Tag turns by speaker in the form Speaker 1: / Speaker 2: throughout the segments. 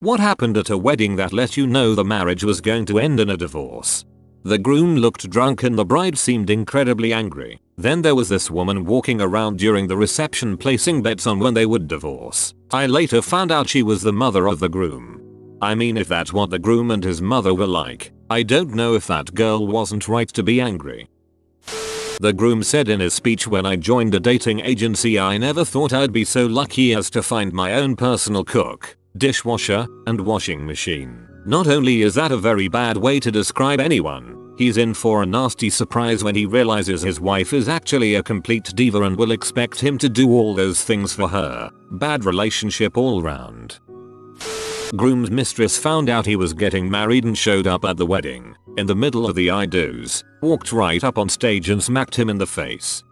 Speaker 1: What happened at a wedding that let you know the marriage was going to end in a divorce? The groom looked drunk and the bride seemed incredibly angry. Then there was this woman walking around during the reception placing bets on when they would divorce. I later found out she was the mother of the groom. I mean, if that's what the groom and his mother were like, I don't know if that girl wasn't right to be angry. The groom said in his speech, when I joined a dating agency I never thought I'd be so lucky as to find my own personal cook, dishwasher, and washing machine. Not only is that a very bad way to describe anyone, he's in for a nasty surprise when he realizes his wife is actually a complete diva and will expect him to do all those things for her. Bad relationship all round. Groom's mistress found out he was getting married and showed up at the wedding, in the middle of the I do's, walked right up on stage and smacked him in the face.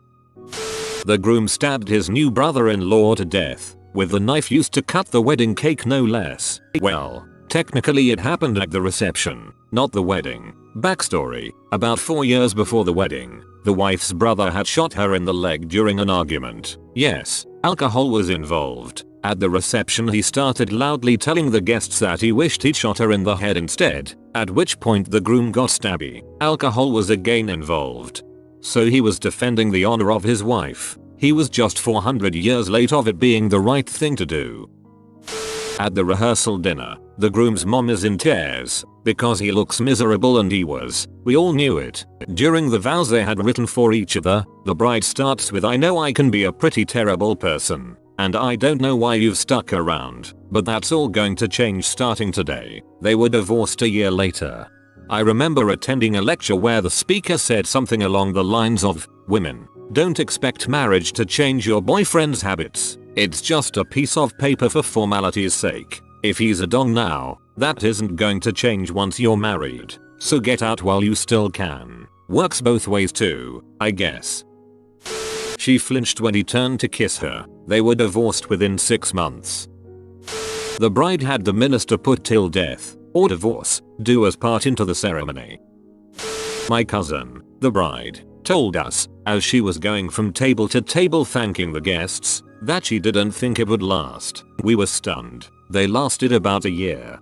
Speaker 1: The groom stabbed his new brother-in-law to death, with the knife used to cut the wedding cake no less. Well, technically it happened at the reception, not the wedding. Backstory: about 4 years before the wedding, the wife's brother had shot her in the leg during an argument. Yes, alcohol was involved. At the reception he started loudly telling the guests that he wished he'd shot her in the head instead, at which point the groom got stabby. Alcohol was again involved. So he was defending the honor of his wife. He was just 400 years late of it being the right thing to do. At the rehearsal dinner, the groom's mom is in tears because he looks miserable and he was. We all knew it. During the vows they had written for each other, the bride starts with, "I know I can be a pretty terrible person. And I don't know why you've stuck around, but that's all going to change starting today." They were divorced a year later. I remember attending a lecture where the speaker said something along the lines of, "Women, don't expect marriage to change your boyfriend's habits. It's just a piece of paper for formality's sake. If he's a dong now, that isn't going to change once you're married. So get out while you still can." Works both ways too, I guess. She flinched when he turned to kiss her. They were divorced within 6 months. The bride had the minister put till death, or divorce, do as part into the ceremony. My cousin, the bride, told us, as she was going from table to table thanking the guests, that she didn't think it would last. We were stunned. They lasted about a year.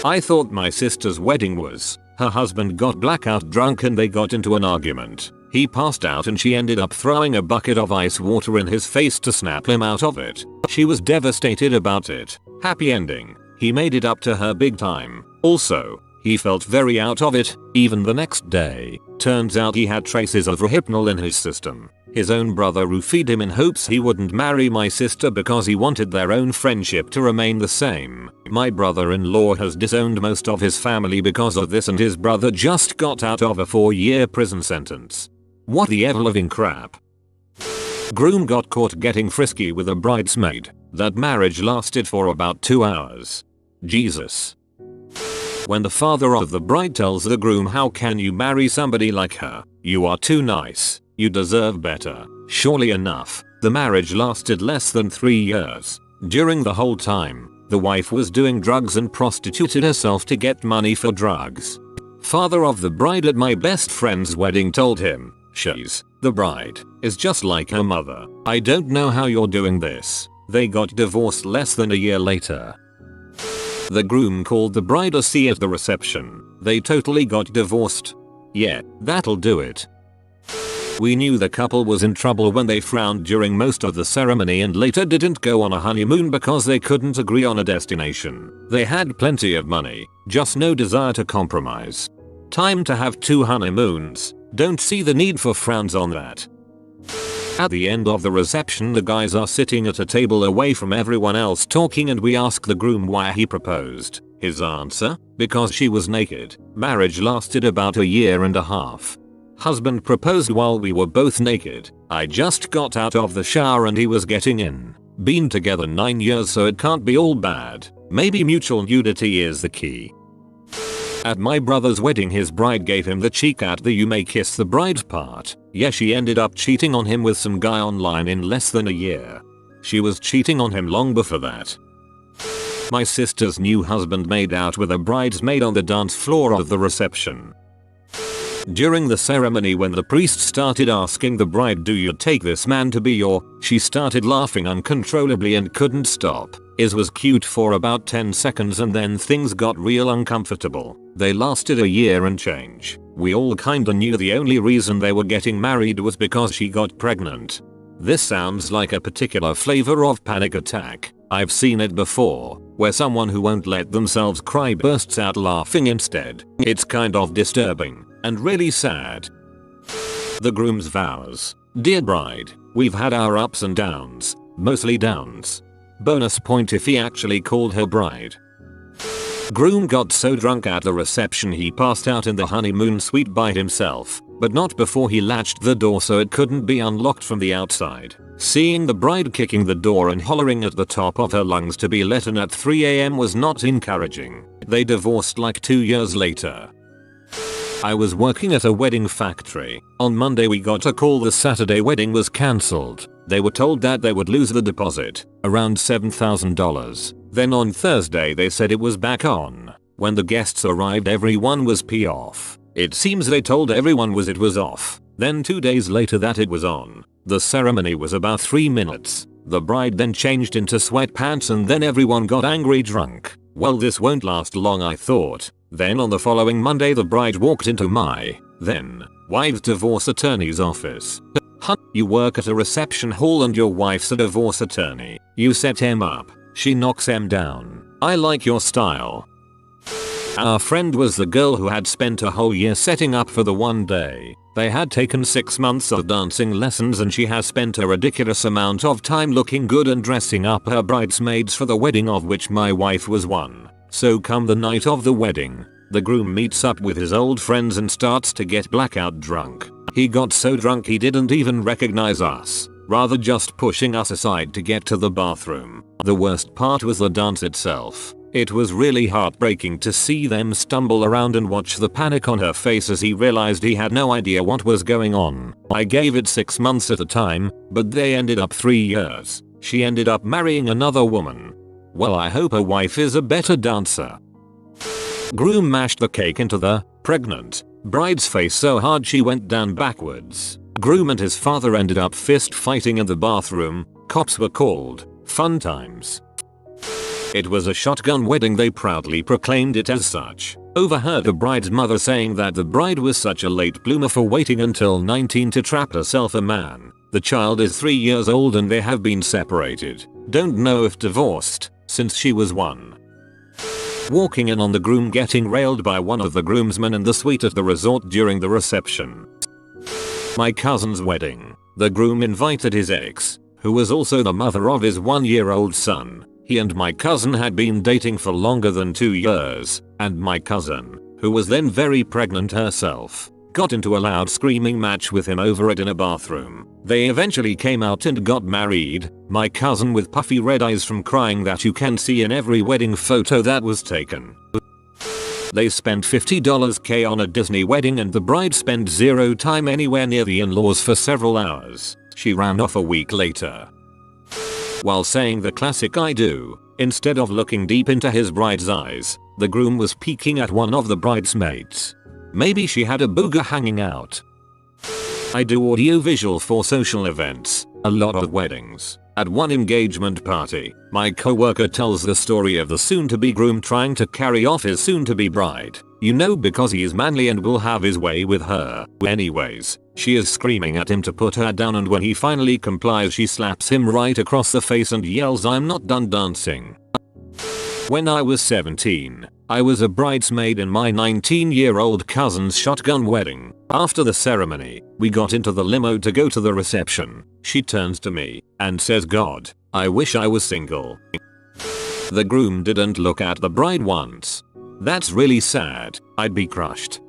Speaker 1: I thought my sister's wedding was. Her husband got blackout drunk and they got into an argument. He passed out and she ended up throwing a bucket of ice water in his face to snap him out of it. She was devastated about it. Happy ending. He made it up to her big time. Also, he felt very out of it, even the next day. Turns out he had traces of Rohypnol in his system. His own brother roofied him in hopes he wouldn't marry my sister because he wanted their own friendship to remain the same. My brother-in-law has disowned most of his family because of this and his brother just got out of a 4-year prison sentence. What the ever-living crap. Groom got caught getting frisky with a bridesmaid. That marriage lasted for about 2 hours. Jesus. When the father of the bride tells the groom, "How can you marry somebody like her? You are too nice. You deserve better." Surely enough, the marriage lasted less than 3 years. During the whole time, the wife was doing drugs and prostituted herself to get money for drugs. Father of the bride at my best friend's wedding told him, "She's, the bride, is just like her mother. I don't know how you're doing this." They got divorced less than a year later. The groom called the bride a C at the reception. They totally got divorced. Yeah, that'll do it. We knew the couple was in trouble when they frowned during most of the ceremony and later didn't go on a honeymoon because they couldn't agree on a destination. They had plenty of money, just no desire to compromise. Time to have 2 honeymoons. Don't see the need for frowns on that. At the end of the reception, the guys are sitting at a table away from everyone else talking and we ask the groom why he proposed. His answer? Because she was naked. Marriage lasted about 1.5 years. Husband proposed while we were both naked. I just got out of the shower and he was getting in. Been together 9 years, so it can't be all bad. Maybe mutual nudity is the key. At my brother's wedding, his bride gave him the cheek at the "you may kiss the bride" part. Yeah, she ended up cheating on him with some guy online in less than a year. She was cheating on him long before that. My sister's new husband made out with a bridesmaid on the dance floor of the reception. During the ceremony, when the priest started asking the bride, "Do you take this man to be your," she started laughing uncontrollably and couldn't stop. Is was cute for about 10 seconds and then things got real uncomfortable. They lasted a year and change. We all kinda knew the only reason they were getting married was because she got pregnant. This sounds like a particular flavor of panic attack. I've seen it before, where someone who won't let themselves cry bursts out laughing instead. It's kind of disturbing and really sad. The groom's vows. Dear bride, we've had our ups and downs, mostly downs. Bonus point if he actually called her bride. Groom got so drunk at the reception he passed out in the honeymoon suite by himself, but not before he latched the door so it couldn't be unlocked from the outside. Seeing the bride kicking the door and hollering at the top of her lungs to be let in at 3 AM was not encouraging. They divorced like 2 years later. I was working at a wedding factory. On Monday we got a call the Saturday wedding was cancelled. They were told that they would lose the deposit, around $7,000. Then on Thursday they said it was back on. When the guests arrived everyone was off. It seems they told everyone it was off. Then 2 days later that it was on. The ceremony was about 3 minutes. The bride then changed into sweatpants and then everyone got angry drunk. Well, this won't last long, I thought. Then on the following Monday the bride walked into my then wife's divorce attorney's office. You work at a reception hall and your wife's a divorce attorney. You set him up. She knocks him down. I like your style. Our friend was the girl who had spent a whole year setting up for the one day. They had taken 6 months of dancing lessons and she has spent a ridiculous amount of time looking good and dressing up her bridesmaids for the wedding, of which my wife was one. So come the night of the wedding, the groom meets up with his old friends and starts to get blackout drunk. He got so drunk he didn't even recognize us, rather just pushing us aside to get to the bathroom. The worst part was the dance itself. It was really heartbreaking to see them stumble around and watch the panic on her face as he realized he had no idea what was going on. I gave it 6 months at the time, but they ended up 3 years. She ended up marrying another woman. Well, I hope her wife is a better dancer. Groom mashed the cake into the pregnant bride's face so hard she went down backwards. Groom and his father ended up fist fighting in the bathroom. Cops were called. Fun times. It was a shotgun wedding, they proudly proclaimed it as such. Overheard the bride's mother saying that the bride was such a late bloomer for waiting until 19 to trap herself a man. The child is 3 years old and they have been separated. Don't know if divorced, since she was 1. Walking in on the groom getting railed by one of the groomsmen in the suite at the resort during the reception. My cousin's wedding. The groom invited his ex, who was also the mother of his 1-year-old son. He and my cousin had been dating for longer than 2 years, and my cousin, who was then very pregnant herself, got into a loud screaming match with him over it in a bathroom. They eventually came out and got married, my cousin with puffy red eyes from crying that you can see in every wedding photo that was taken. They spent $50K on a Disney wedding and the bride spent zero time anywhere near the in-laws for several hours. She ran off a week later. While saying the classic I do, instead of looking deep into his bride's eyes, the groom was peeking at one of the bridesmaids. Maybe she had a booger hanging out. I do audio-visual for social events, a lot of weddings. At one engagement party, my coworker tells the story of the soon-to-be groom trying to carry off his soon-to-be bride. You know, because he is manly and will have his way with her. Anyways, she is screaming at him to put her down, and when he finally complies she slaps him right across the face and yells, "I'm not done dancing." When I was 17, I was a bridesmaid in my 19-year-old cousin's shotgun wedding. After the ceremony, we got into the limo to go to the reception. She turns to me and says, "God, I wish I was single." The groom didn't look at the bride once. That's really sad. I'd be crushed.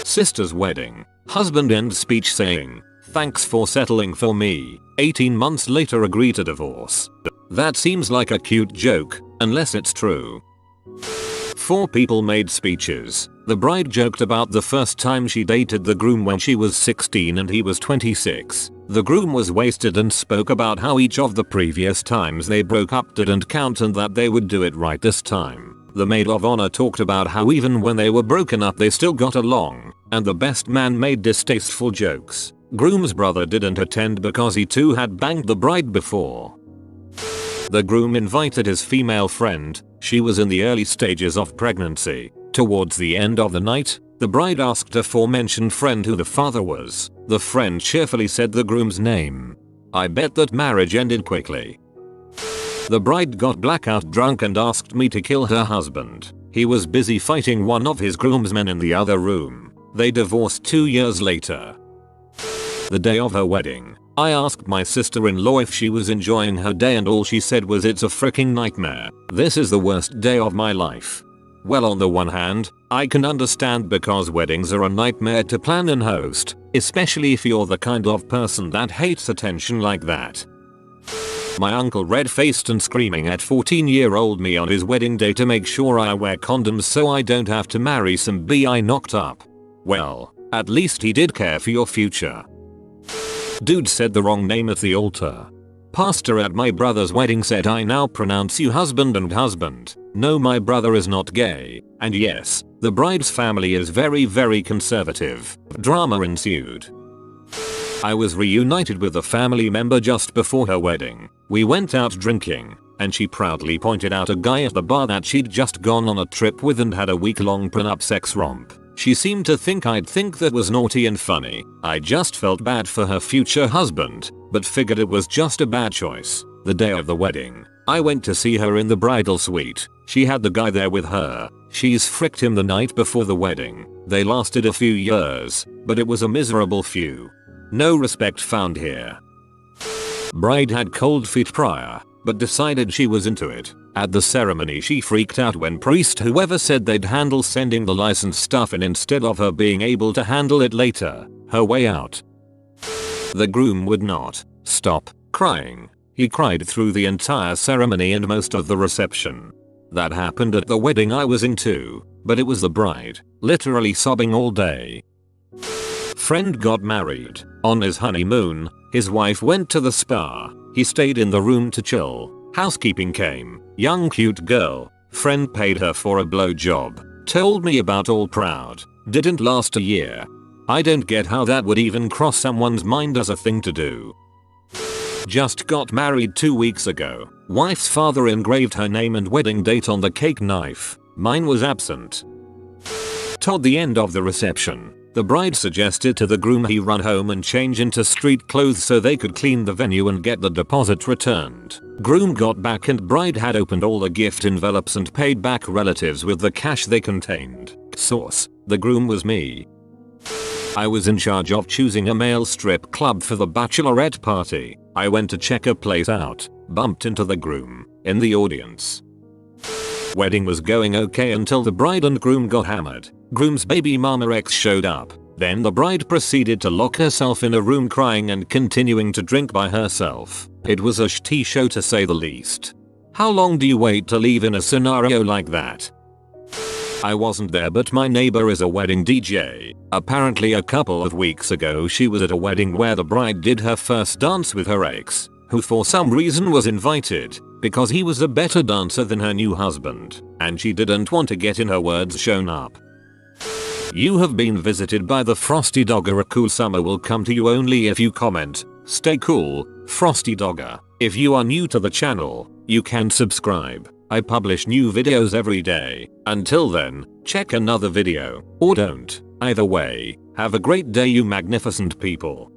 Speaker 1: Sister's wedding. Husband ends speech saying, "Thanks for settling for me." 18 months later agree to divorce. That seems like a cute joke, unless it's true. 4 people made speeches. The bride joked about the first time she dated the groom when she was 16 and he was 26. The groom was wasted and spoke about how each of the previous times they broke up didn't count and that they would do it right this time. The maid of honor talked about how even when they were broken up they still got along, and the best man made distasteful jokes. Groom's brother didn't attend because he too had banged the bride before. The groom invited his female friend. She was in the early stages of pregnancy. Towards the end of the night, the bride asked aforementioned friend who the father was. The friend cheerfully said the groom's name. I bet that marriage ended quickly. The bride got blackout drunk and asked me to kill her husband. He was busy fighting one of his groomsmen in the other room. They divorced 2 years later. The day of her wedding, I asked my sister-in-law if she was enjoying her day and all she said was it's a freaking nightmare. This is the worst day of my life. Well, on the one hand, I can understand because weddings are a nightmare to plan and host, especially if you're the kind of person that hates attention like that. My uncle red-faced and screaming at 14-year-old me on his wedding day to make sure I wear condoms so I don't have to marry some B.I. knocked up. Well, at least he did care for your future. Dude said the wrong name at the altar. Pastor at my brother's wedding said I now pronounce you husband and husband. No, my brother is not gay. And yes, the bride's family is very conservative. Drama ensued. I was reunited with a family member just before her wedding. We went out drinking, and she proudly pointed out a guy at the bar that she'd just gone on a trip with and had a week-long prenup sex romp. She seemed to think I'd think that was naughty and funny. I just felt bad for her future husband, but figured it was just a bad choice. The day of the wedding, I went to see her in the bridal suite. She had the guy there with her. She's fricked him the night before the wedding. They lasted a few years, but it was a miserable few. No respect found here. Bride had cold feet prior, but decided she was into it. At the ceremony she freaked out when priest whoever said they'd handle sending the license stuff in instead of her being able to handle it later. Her way out. The groom would not stop crying. He cried through the entire ceremony and most of the reception. That happened at the wedding I was in too, but it was the bride, literally sobbing all day. Friend got married. On his honeymoon, his wife went to the spa. He stayed in the room to chill. Housekeeping came. Young cute girl. Friend paid her for a blowjob. Told me about all proud. Didn't last a year. I don't get how that would even cross someone's mind as a thing to do. Just got married 2 weeks ago. Wife's father engraved her name and wedding date on the cake knife. Mine was absent. Toward the end of the reception, the bride suggested to the groom he run home and change into street clothes so they could clean the venue and get the deposit returned. Groom got back and bride had opened all the gift envelopes and paid back relatives with the cash they contained. Source: the groom was me. I was in charge of choosing a male strip club for the bachelorette party. I went to check a place out, bumped into the groom in the audience. Wedding was going okay until the bride and groom got hammered. Groom's baby mama ex showed up. Then the bride proceeded to lock herself in a room crying and continuing to drink by herself. It was a shitty show to say the least. How long do you wait to leave in a scenario like that? I wasn't there, but my neighbor is a wedding DJ. Apparently a couple of weeks ago she was at a wedding where the bride did her first dance with her ex, who for some reason was invited because he was a better dancer than her new husband, and she didn't want to get, in her words, shown up. You have been visited by the Frosty Dogger. A cool summer will come to you only if you comment. Stay cool, Frosty Dogger. If you are new to the channel, you can subscribe. I publish new videos every day. Until then, check another video, or don't. Either way, have a great day, you magnificent people.